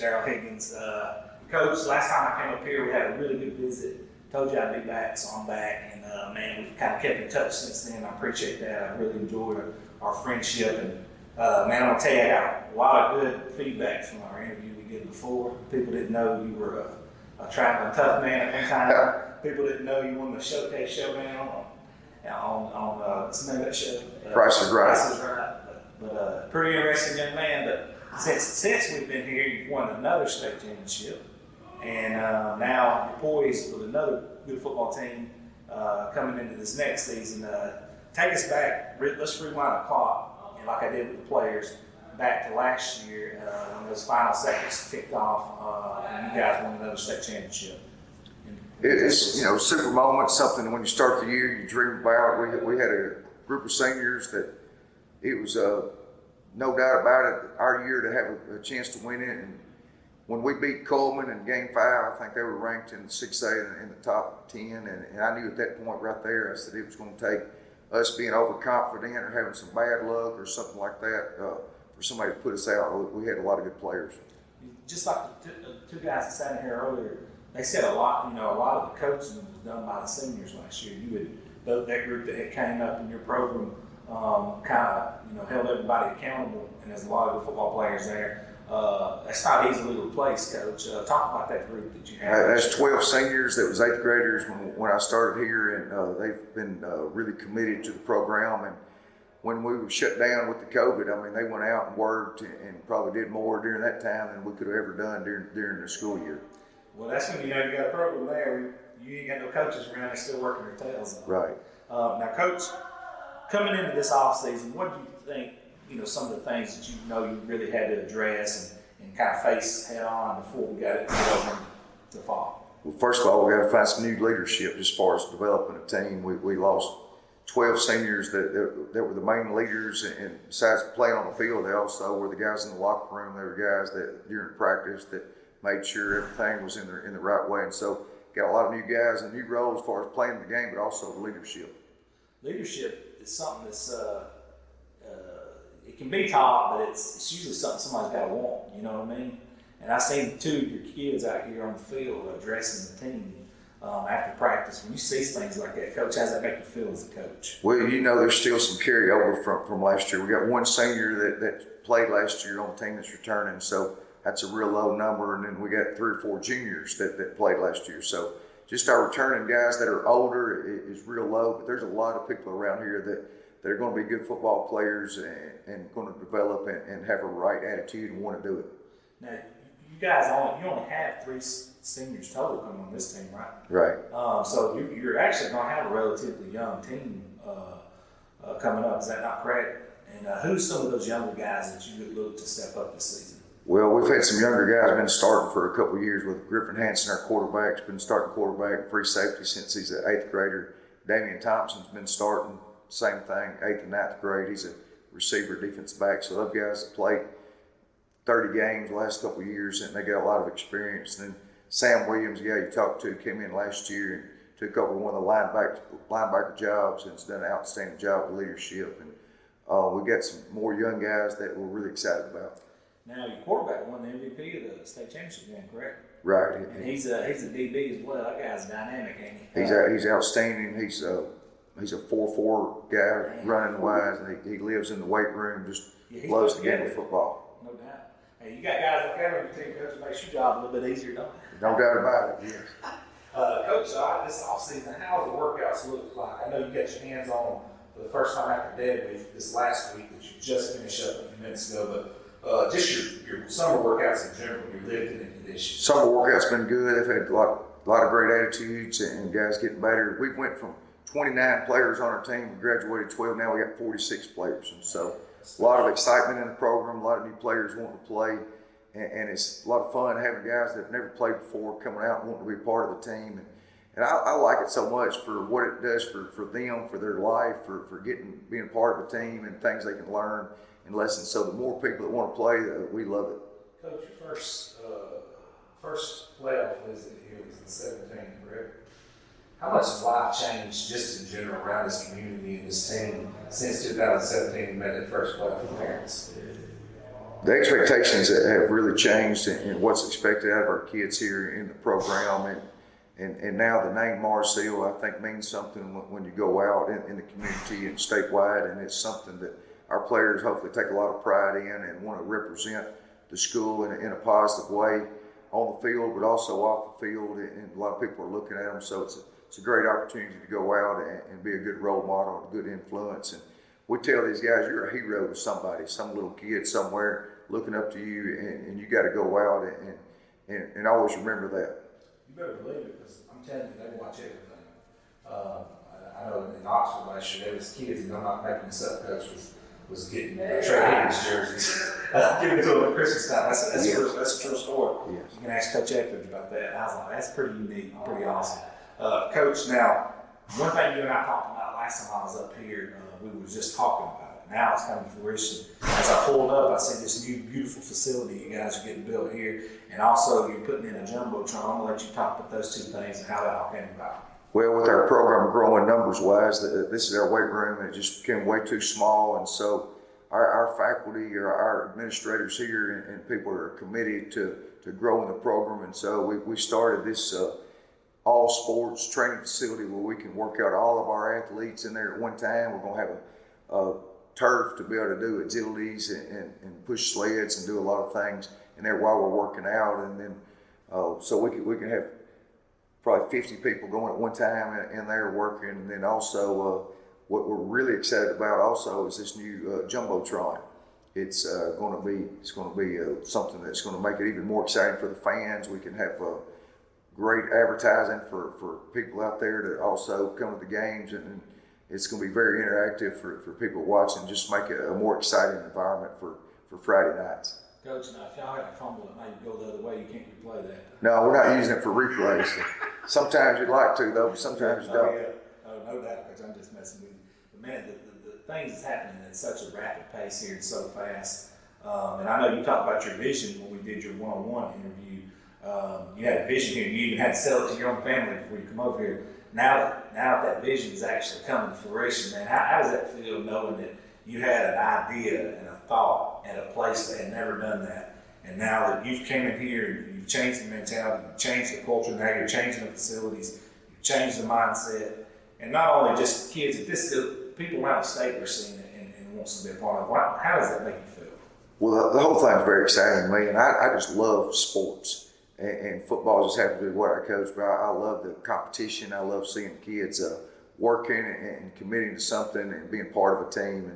Daryl Higgins. Coach, last time I came up here, we had a really good visit. Told you I'd be back, so I'm back. And man, we've kind of kept in touch since then. I appreciate that. I really enjoyed our friendship. And man, I'm gonna tell you, I got a lot of good feedback from our interview we did before. People didn't know you were a traveling tough man at one time. People didn't know you won the Showcase Showdown on what's the name of that show? Price is Right. Price is Right. But pretty interesting young man. But since we've been here, you've won another state championship, and now you're poised with another good football team coming into this next season. Take us back. Let's rewind the clock, and like I did with the players, back to last year when those final seconds kicked off, and you guys won another state championship. It's, super moment, something when you start the year you dream about. We had a group of seniors that it was no doubt about it, our year to have a chance to win it. And when we beat Coleman in Game 5, I think they were ranked in 6A in the top 10. And I knew at that point right there, I said it was going to take us being overconfident or having some bad luck or something like that for somebody to put us out. We had a lot of good players. Just like the two guys that sat in here earlier, they said a lot of the coaching was done by the seniors last year. That group that had came up in your program kind of held everybody accountable, and there's a lot of good football players there. That's not easily replaced, Coach. Talk about that group that you had. That's 12 seniors. That was 8th graders when I started here, and they've been really committed to the program. And when we were shut down with the COVID, I mean, they went out and worked and probably did more during that time than we could have ever done during the school year. Well, that's when you got a program there. You ain't got no coaches around. They're still working their tails off. Right. Now, Coach, coming into this off season, what do you think? Some of the things that you really had to address and kind of face head on before we got it over to fall. Well, first of all, we got to find some new leadership as far as developing a team. We lost 12 seniors that were the main leaders, and besides playing on the field, they also were the guys in the locker room. They were guys that during practice that made sure everything was in the right way. And so got a lot of new guys and new roles as far as playing the game, but also the leadership. Leadership is something that's it can be taught, but it's usually something somebody's got to want. You know what I mean? And I've seen two of your kids out here on the field addressing the team after practice. When you see things like that, Coach, how does that make you feel as a coach? Well, there's still some carryover from last year. We got one senior that played last year on the team that's returning, so that's a real low number. And then we got 3 or 4 juniors that played last year. So just our returning guys that are older is real low, but there's a lot of people around here that are going to be good football players and going to develop and have a right attitude and want to do it. Now, you guys only have 3 seniors total coming on this team, right? Right. So you're actually going to have a relatively young team coming up. Is that not correct? And who's some of those younger guys that you would look to step up this season? Well, we've had some younger guys been starting for a couple of years with Griffin Hanson, our quarterback. He's been starting quarterback, free safety since he's an 8th grader. Damian Thompson's been starting, same thing, 8th and 9th grade. He's a receiver, defensive back. So those guys have played 30 games the last couple of years, and they got a lot of experience. And then Sam Williams, the guy you talked to, came in last year and took over one of the linebacker jobs and has done an outstanding job with leadership. And we got some more young guys that we're really excited about. Now, your quarterback won the MVP of the state championship game, correct? Right. And he's a DB as well. That guy's dynamic, ain't he? He's outstanding. He's a 4-4 guy running wise, and he lives in the weight room, just loves the game of football. No doubt. Hey, you got guys like that on your team, Coach, makes your job a little bit easier, don't it? No doubt about it, yes. Coach, this offseason, how do the workouts look like? I know you got your hands on for the first time after dead week this last week that you just finished up a few minutes ago, but just your summer workouts in general, your lifting and conditioning. Summer workouts been good. They've had a lot of great attitudes and guys getting better. We went from 29 players on our team. We graduated 12. Now we got 46 players. And so a lot of excitement in the program, a lot of new players wanting to play. And it's a lot of fun having guys that have never played before coming out and wanting to be part of the team. And I like it so much for what it does for them, for their life, for being part of a team and things they can learn and lessons. So the more people that want to play, we love it. Coach, your first playoff visit here was in 17, correct? How much has life changed just in general around this community and this team since 2017 you made that first playoff appearance? The expectations have really changed in what's expected out of our kids here in the program, and now the name Mars Hill, I think, means something when you go out in the community and statewide, and it's something that our players hopefully take a lot of pride in and want to represent the school in a positive way on the field, but also off the field, and a lot of people are looking at them, so it's a great opportunity to go out and be a good role model, a good influence. And we tell these guys, you're a hero to somebody, some little kid somewhere looking up to you, and you got to go out and always remember that. You better believe it, because I'm telling you, they watch everything. I know in Oxford last year, there was kids, and I'm not making this up, Coach, was getting Trey Higgins jerseys. Giving it to them at Christmas time. That's a true story. Yes. You can ask Coach Etheridge about that. And I was like, that's pretty unique, pretty awesome. Coach, now, one thing you and I talked about last time I was up here, we were just talking about it. Now it's coming to fruition. As I pulled up, I see this new beautiful facility you guys are getting built here, and also you're putting in a jumbotron. I'm gonna let you talk about those two things and how that all came about. Well, with our program growing numbers-wise, this is our weight room, and it just became way too small, and so our faculty or our administrators here and people are committed to growing the program, and so we started this all sports training facility where we can work out all of our athletes in there at one time. We're going to have a turf to be able to do agilities and push sleds and do a lot of things in there while we're working out, and then so we can have probably 50 people going at one time in there working. And then also what we're really excited about also is this new jumbotron. It's going to be something that's going to make it even more exciting for the fans. We can have great advertising for people out there to also come to the games, and it's going to be very interactive for people watching. Just make it a more exciting environment for Friday nights. Coach, now if y'all had a fumble and now you go the other way, you can't replay that. No, we're not using it for replays. Sometimes you'd like to, though, but sometimes you don't. No doubt, Coach, I'm just messing with you. But man, the things that's happening at such a rapid pace here and so fast. And I know you talked about your vision when we did your one-on-one interview. You had a vision here. You even had to sell it to your own family before you come over here. Now that vision is actually coming to fruition, man, how does that feel knowing that you had an idea and a thought and a place that had never done that, and now that you've came in here and you've changed the mentality, you've changed the culture, now you're changing the facilities, you've changed the mindset, and not only just kids, but people around the state are seeing it and wants to be a part of it. How does that make you feel? Well, the whole thing's very exciting to me, and I just love sports. And football just happens to be what I coach, but I love the competition. I love seeing kids working and committing to something and being part of a team.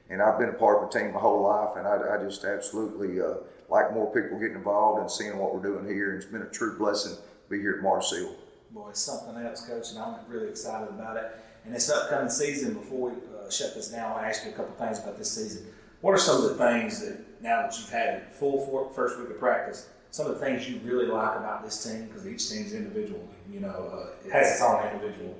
And I've been a part of a team my whole life, and I just absolutely like more people getting involved and seeing what we're doing here. And it's been a true blessing to be here at Mars Hill. Boy, it's something else, Coach, and I'm really excited about it. And this upcoming season, before we shut this down, I want to ask you a couple things about this season. What are some of the things that, now that you've had it full first week of practice, some of the things you really like about this team, because each team's individual, it has its own individual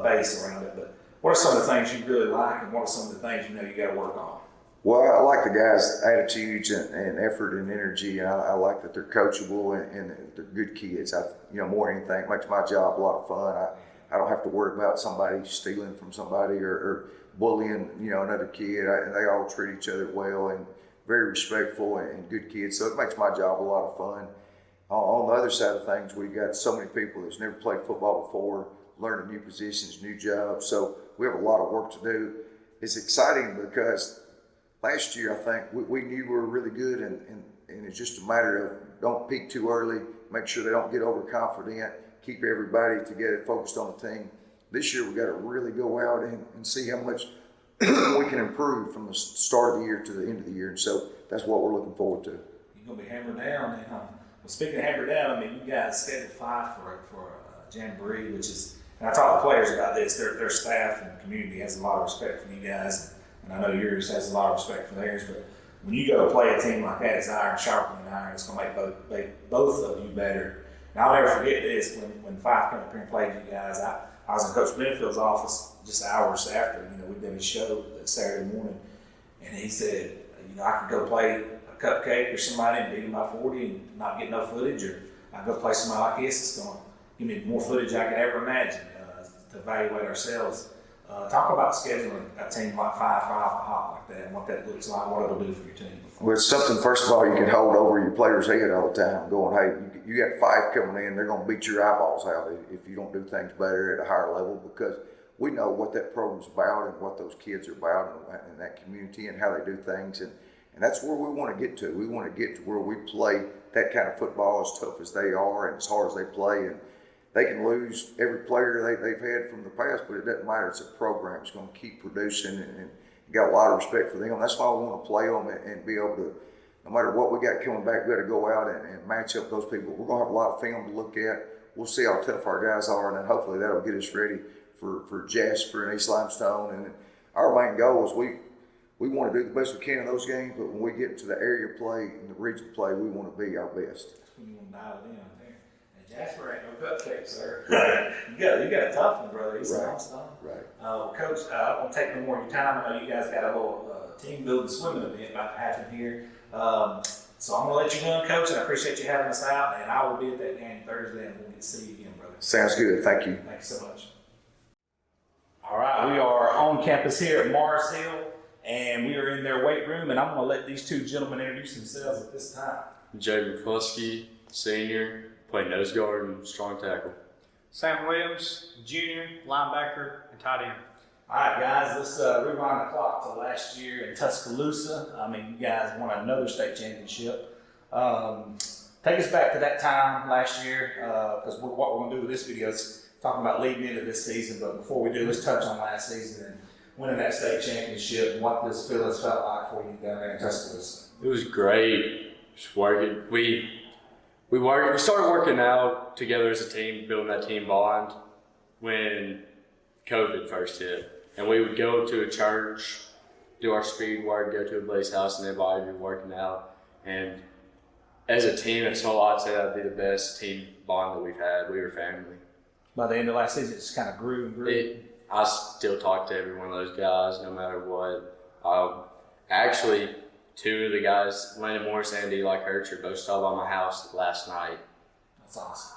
base around it, but what are some of the things you really like, and what are some of the things you got to work on? Well, I like the guys' attitudes and effort and energy, and I like that they're coachable and they're good kids. More than anything, it makes my job a lot of fun. I don't have to worry about somebody stealing from somebody or bullying, another kid. And they all treat each other well and very respectful and good kids. So it makes my job a lot of fun. On the other side of things, we got so many people that's never played football before, learning new positions, new jobs. So we have a lot of work to do. It's exciting because last year, I think we knew we were really good, and it's just a matter of don't peak too early, make sure they don't get overconfident, keep everybody together, focused on the team. This year, we got to really go out and see how much we can improve from the start of the year to the end of the year, and so that's what we're looking forward to. You're going to be hammered down then, huh? Well, speaking of hammered down, you guys scheduled 5 for Jamboree, which is, and I talk to players about this, their staff and community has a lot of respect for you guys, and I know yours has a lot of respect for theirs, but when you go play a team like that, it's iron sharpening iron. It's going to make both of you better. And I'll never forget this, when 5 came up here and played you guys, I was in Coach Benfield's office just hours after, we did a show that Saturday morning, and he said, I could go play a cupcake or somebody and beat him by 40 and not get no footage, or I could go play somebody like this that's going to give me more footage I could ever imagine to evaluate ourselves. Talk about scheduling a team like 5 off the hop like that and what that looks like, what it'll do for your team. Well, it's something, first of all, you can hold over your players' head all the time, going, hey, you got 5 coming in, they're going to beat your eyeballs out if you don't do things better at a higher level, because we know what that program's about and what those kids are about and that community and how they do things. And that's where we want to get to. We want to get to where we play that kind of football as tough as they are and as hard as they play. And they can lose every player they've had from the past, but it doesn't matter. It's a program. It's going to keep producing, and got a lot of respect for them. That's why we want to play them and be able to, no matter what we got coming back, we got to go out and match up those people. We're going to have a lot of film to look at. We'll see how tough our guys are, and then hopefully that'll get us ready for Jasper and East Limestone. And our main goal is we want to do the best we can in those games, but when we get to the area play and the region play, we want to be our best. That's when you want to dial it in there. And Jasper ain't no cupcake, sir. Right. you got a tough one, brother. East Limestone. Right. Coach, I won't take no more of your time. I know you guys got a little team building swimming event about to happen here. So I'm going to let you run, Coach, and I appreciate you having us out. And I will be at that game Thursday, and we'll get to see you again, brother. Sounds good. Thank you. Thank you so much. All right, we are on campus here at Mars Hill, and we are in their weight room, and I'm going to let these 2 gentlemen introduce themselves at this time. Jay McCluskey, senior, played nose guard and strong tackle. Sam Williams, junior, linebacker, and tight end. All right, guys, let's rewind the clock to last year in Tuscaloosa. I mean, you guys won another state championship. Take us back to that time last year, because what we're going to do with this video is talking about leading into this season. But before we do, let's touch on last season and winning that state championship and what this feelings felt like for you down there in Tuscaloosa. It was great. Just working. We started working out together as a team, building that team bond when COVID first hit. And we would go to a church, do our speed work, go to a Blaze house, and everybody would be working out. And as a team, it's all I'd say that'd be the best team bond that we've had. We were family. By the end of last season, it just kind of grew and grew. I still talk to every one of those guys, no matter what. Actually, 2 of the guys, Landon Morris and Eli Kircher, both stopped by my house last night. That's awesome.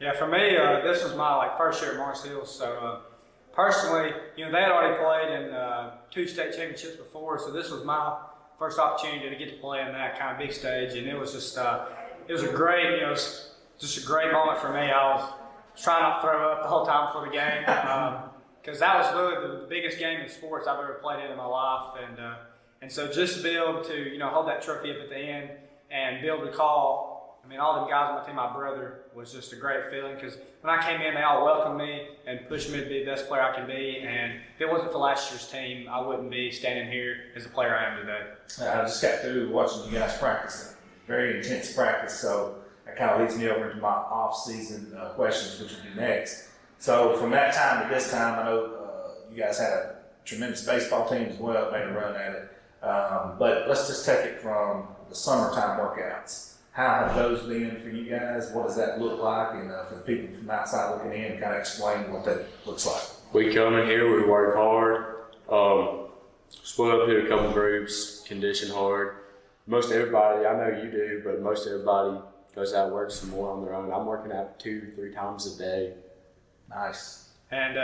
Yeah, for me, this was my first year at Mars Hill. So personally, they had already played in 2 state championships before, so this was my first opportunity to get to play in that kind of big stage, and it was just it was a great, it was just a great moment for me. I was trying not to throw up the whole time before the game, because that was really the biggest game in sports I've ever played in my life, and so just to be able to hold that trophy up at the end and be able to call, all the guys on my team, my brother, was just a great feeling, because when I came in, they all welcomed me and pushed me to be the best player I can be, and if it wasn't for last year's team, I wouldn't be standing here as the player I am today. I just got through watching you guys practice, very intense practice, so that kind of leads me over into my off-season questions, which will be next. So from that time to this time, I know you guys had a tremendous baseball team as well, made a run at it. But let's just take it from the summertime workouts. How have those been for you guys? What does that look like? And for the people from outside looking in, kind of explain what that looks like. We come in here, we work hard, split up into a couple groups, condition hard. Most everybody, I know you do, but most everybody goes out and works some more on their own. I'm working out 2-3 times a day. Nice. And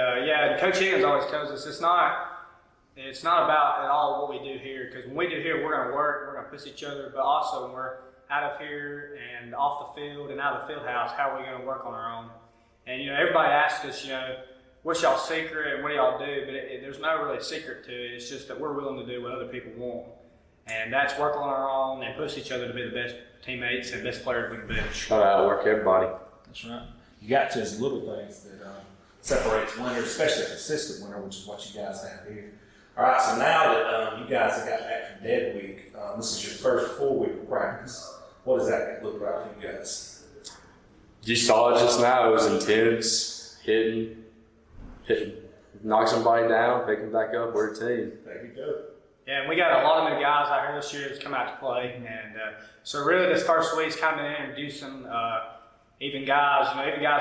Coach Higgins always tells us it's not about at all what we do here, because when we do here, we're going to work, we're going to push each other, but also when we're out of here and off the field and out of the field house, how are we going to work on our own? And everybody asks us, what's y'all's secret and what do y'all do? But there's no really secret to it. It's just that we're willing to do what other people want, and that's work on our own and push each other to be the best teammates and best players we can be. Try to outwork everybody. That's right. You got to those little things that separates winners, especially a consistent winner, which is what you guys have here. All right, so now that you guys have got back from dead week, this is your first full week of practice. What does that look like for you guys? You saw it just now. It was intense, hitting, knock somebody down, pick them back up. We're a team. There you go. Yeah, and we got a lot of new guys out here this year that's come out to play, and so really this first week's kind of introducing even guys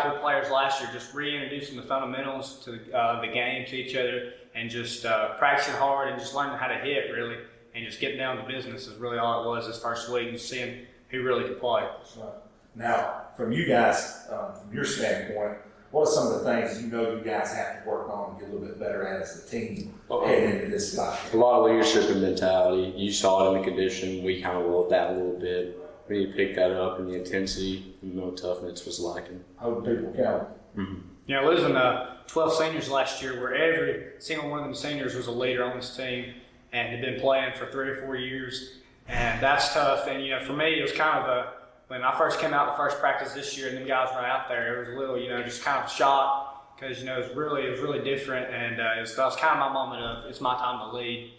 with players last year, just reintroducing the fundamentals to the game to each other, and just practicing hard and just learning how to hit really, and just getting down to business is really all it was this first week, and who really could play. That's right. Now, from you guys, from your standpoint, what are some of the things you know you guys have to work on and get a little bit better at as a team Uh-oh. heading into this spot? A lot of leadership and mentality. You saw it in the condition. We kind of rolled that a little bit. We need to pick that up, and the intensity and mental toughness was lacking. Holding people accountable. You know, losing 12 seniors last year, where every single one of them seniors was a leader on this team and had been playing for 3 or 4 years, and that's tough. And you know, for me, it was kind of when I first came out the first practice this year, and them guys were out there, it was a little, you know, just kind of shocked because you know it was really different, and that was kind of my moment of it's my time to lead,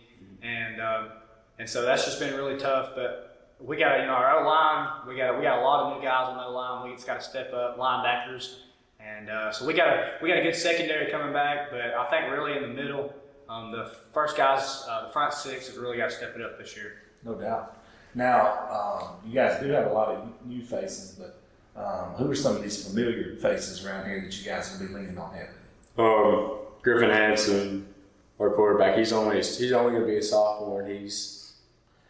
and so that's just been really tough, but. We got, you know, our O-line, we got a lot of new guys on the O-line. We just got to step up, linebackers. And so we got a good secondary coming back, but I think really in the middle, the first guys, the front six, have really got to step it up this year. No doubt. Now, you guys do have a lot of new faces, but who are some of these familiar faces around here that you guys will be leaning on heavily? Griffin Hanson, our quarterback, he's only going to be a sophomore. He's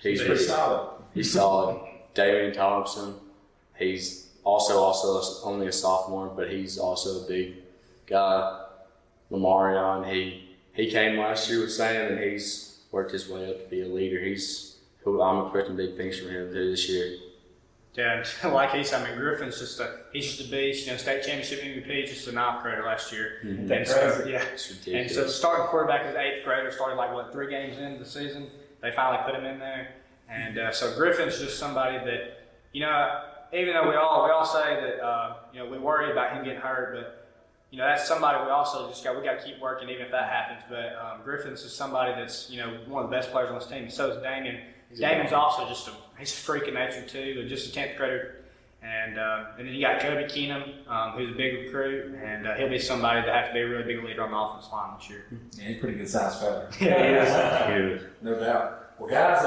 Pretty solid. He's solid. David Thompson, he's also only a sophomore, but he's also a big guy. Lamarion, he came last year with Sam, and he's worked his way up to be a leader. I'm expecting big things from him this year. Yeah, like he said, I mean, Griffin's he's just a beast. You know, state championship MVP, just a ninth grader last year. Mm-hmm. And so, yeah, It's ridiculous. and so starting quarterback as eighth grader, started 3 games into the season. They finally put him in there. And so Griffin's just somebody that, you know, even though we all say that, you know, we worry about him getting hurt, but, you know, that's somebody we also we got to keep working even if that happens. But Griffin's is somebody that's, you know, one of the best players on this team. And so is Damien. Damien's also he's a freak of nature too, just a 10th grader. And then you got Kobe Keenum, who's a big recruit, and he'll be somebody that has to be a really big leader on the offensive line this year. Yeah, he's a pretty good sized fella. Yeah, he is. No doubt. Well, guys,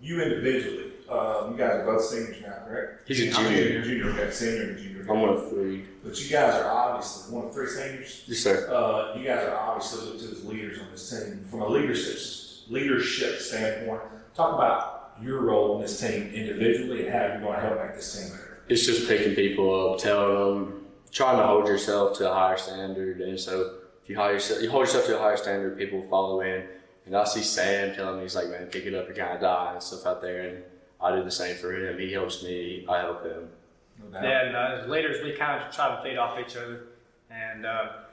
you individually, you guys are both seniors now, correct? He's a I'm junior. Junior, okay, senior and junior. I'm one of 3. But you guys are obviously one of 3 seniors. Yes, sir. You guys are obviously looked to as leaders on this team. From a leadership standpoint, talk about your role in this team individually and how you're going to help make this team better. It's just picking people up, telling them, trying to hold yourself to a higher standard. And so if you hold yourself to a higher standard, people will follow in. And I see Sam telling me, he's like, man, pick it up, you're kind of dying and stuff out there. And I do the same for him. He helps me, I help him. No doubt. Yeah, and as leaders, we kind of try to feed off each other. And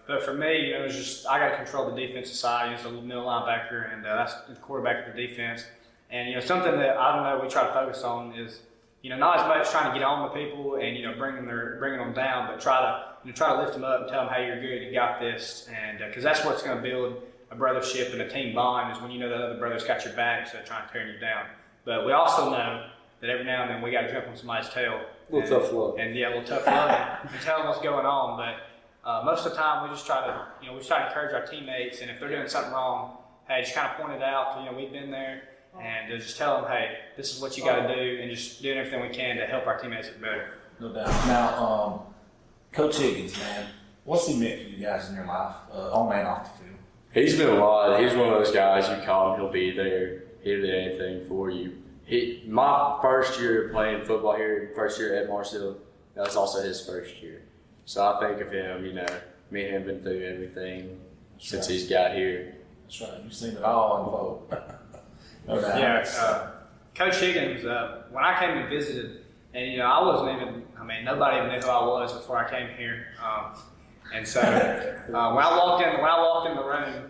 but for me, you know, it's just I got to control the defensive side. It's a middle linebacker, and that's the quarterback of the defense. And you know, something that I don't know we try to focus on is, you know, not as much trying to get on with people and you know bringing them down, but try to lift them up and tell them, hey, you're good, you got this, and because that's what's going to build a brothership and a team bond is when you know that other brother's got your back instead of trying to tear you down. But we also know that every now and then we got to jump on somebody's tail. A little tough love. And yeah, a little tough love and tell them what's going on. But most of the time we just try to, encourage our teammates, and if they're doing something wrong, hey, just kind of point it out. You know, we've been there, and just tell them, hey, this is what you got to do, and just doing everything we can to help our teammates get better. No doubt. Now, Coach Higgins, man, what's he meant for you guys in your life, on and off the field? He's been a lot. He's one of those guys you call him, he'll be there. He'll do anything for you. My first year playing football here, first year at Marshall, that was also his first year. So I think of him, you know, me and him been through everything since he's got here. That's right. You've seen it all unfold. No doubt. Yeah, Coach Higgins, when I came and visited, and you know, nobody even knew who I was before I came here. And so when I walked in the room,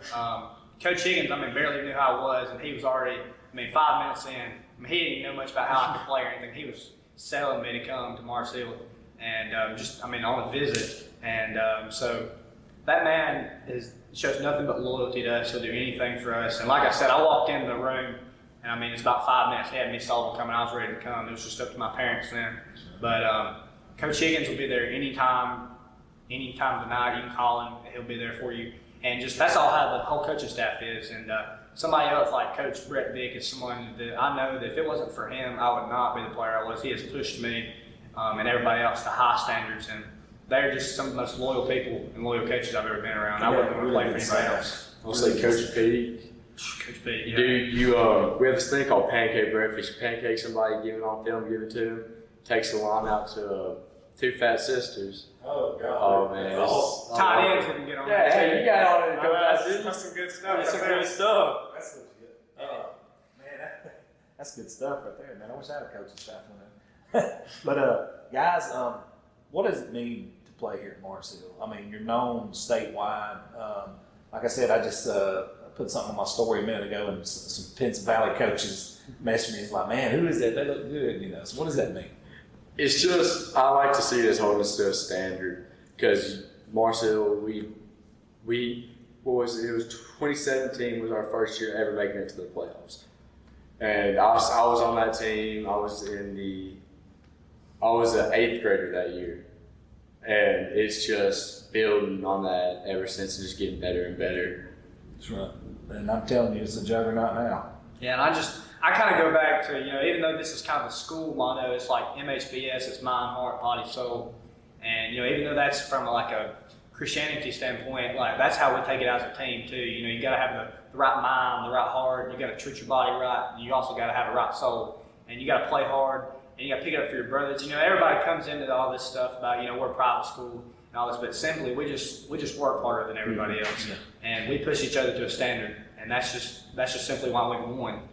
Coach Higgins, barely knew who I was, and he was already, 5 minutes in, he didn't even know much about how I could play or anything. He was selling me to come to Mars Hill, and on a visit. And so that man shows nothing but loyalty to us. He'll do anything for us. And like I said, I walked in the room, and it's about 5 minutes. He had me sold on coming. I was ready to come. It was just up to my parents then. But Coach Higgins will be there anytime tonight. You can call him. He'll be there for you. And just that's all how the whole coaching staff is. And somebody else like Coach Brett Vick is someone that I know that if it wasn't for him, I would not be the player I was. He has pushed me and everybody else to high standards. And they're just some of the most loyal people and loyal coaches I've ever been around. I wouldn't want to play for anybody else. I'll say Coach Pete. Coach Pete, yeah. Dude, we have this thing called pancake breakfast. You pancake somebody, give it on film, give it to him. Takes the line out to 2 fat sisters. Oh, God. Oh man, Oh, Tight ends didn't get on. Yeah, that hey, team. you got on it, Coach. That's some good stuff. That's some good stuff. That's legit. Man, that's good stuff right there, man. I wish I had a coaching staff on that. But guys, what does it mean to play here at Mars Hill? I mean, you're known statewide. Like I said, I just put something on my story a minute ago, and some Pennsylvania Valley coaches messaged me. It's like, man, who is that? They look good, you know. So what does that mean? It's just I like to see this hold us to a standard because Marcel, what was it? It was 2017 was our first year ever making it to the playoffs, and I was on that team. I was an 8th grader that year, and it's just building on that ever since, and just getting better and better. That's right. And I'm telling you, it's a juggernaut now. Yeah, and I kind of go back to, even though this is kind of a school motto, it's like MHBS, it's mind, heart, body, soul. And, even though that's from like a Christianity standpoint, like that's how we take it as a team too. You got to have the right mind, the right heart, you got to treat your body right, and you also got to have a right soul. And you got to play hard, and you got to pick it up for your brothers. Everybody comes into all this stuff about, we're a private school and all this, but simply we just work harder than everybody else. Yeah. And we push each other to a standard. And that's just simply why we won.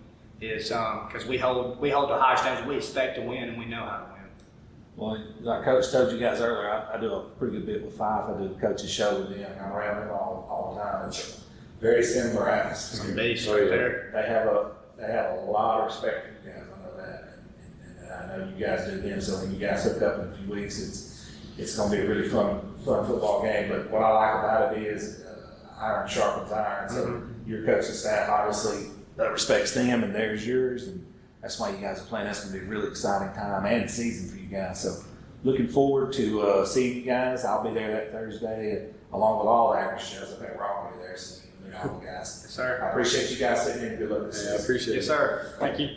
Is because we hold the high standards. We expect to win, and we know how to win. Well, like Coach told you guys earlier, I do a pretty good bit with Fife. I do the coach's show with them. I'm around them all the time. It's a very similar atmosphere. Beast Oh, yeah. there. They have a lot of respect for you guys. I know that, and I know you guys do them. So when you guys hook up in a few weeks, it's going to be a really fun football game. But what I like about it is iron sharpens iron. So your coaching staff obviously respects them, and there's yours, and that's why you guys are playing. That's going to be a really exciting time and season for you guys. So looking forward to seeing you guys. I'll be there that Thursday, along with all the average shows. I think we're all going to be there, so you can meet all the guys. Yes, sir. I appreciate you guys sitting in. Good luck this Yeah, I season. appreciate it. Yes, sir. Thank you.